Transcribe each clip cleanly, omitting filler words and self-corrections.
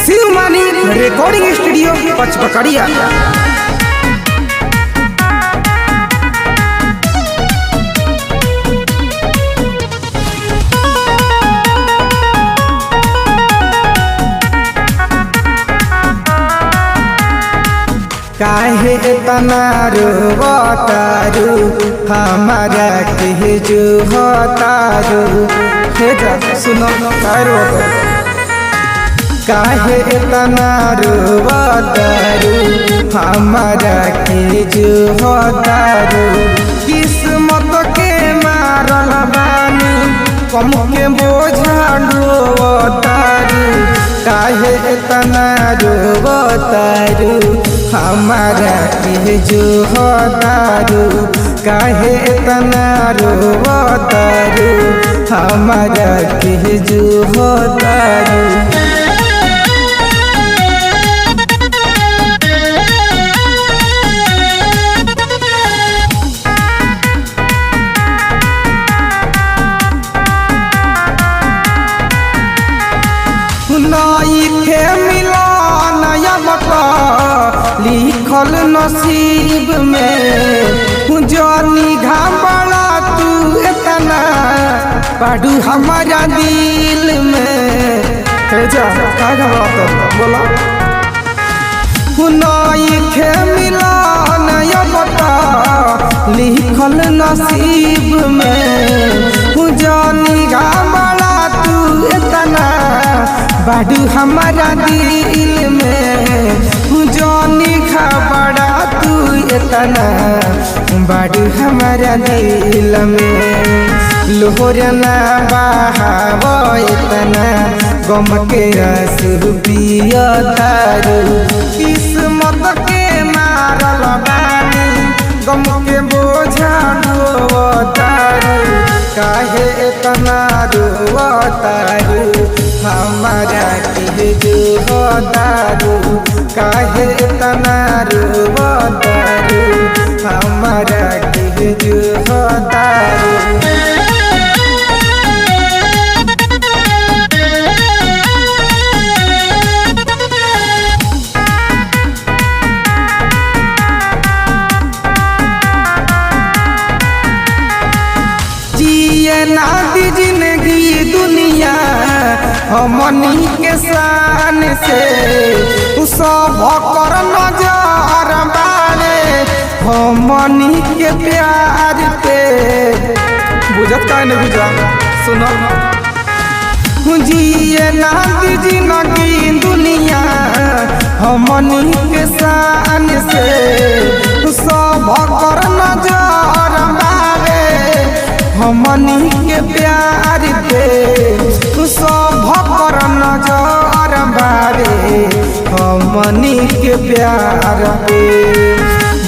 शिवमानी recording studio पचपकड़िया। काहे इतना रोवतारू हमारा के जो होतारू हे जा सुनो काहे इतना रोवतारू हमारा के जो होतारू किस्मत के मारल बानी कम के बोझा ढोवतारू काहे इतना रोवतारू हमारा के जो होतारू काहे इतना रोवतारू हमारा के जो होतारू। नइखे मिलन लिखल नसीब में जनी घबरा तू इतना पढ़ू हमारा दिल में बोला नइखे मिलन लिखल नसीब में जनी घबरा तू इतना बाडू हमारा दिल में जानी खबरा तू इतना बाडू हमारा दिल में लोहरना बहाव इतना गम के आंसू पिया तारू किस्मत के मारल बानी गम के बोझा ढोवतारू काहे इतना रोवतारू हमारा के जो होतारू काहे इतना रोवतारू हमारा के जो होतारू। जिए ना दी जिंदगी दुनिया हमनी के शान से सब कर नजर बारे हमनी के प्यार पे बुझत का नहीं बुझा सुनो जिए ना दी जिंदगी दुनिया हमनी के शान से सब कर नजर बारे हमनी के प्यार पे सब कर नजर बारे हमनी के प्यार पे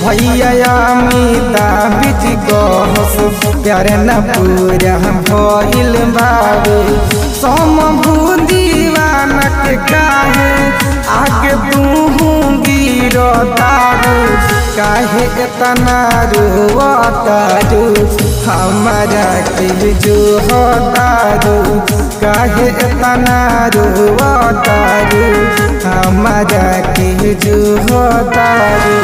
भैया अमिता बीच कहस प्यार न पूरा भइल बाबे समबुदीवान के काहे आगे तू गिरतारू काहे इतना रोवतारू हमारा के जो होतारू काहे इतना रोवतारू हमारा के जो होतारू।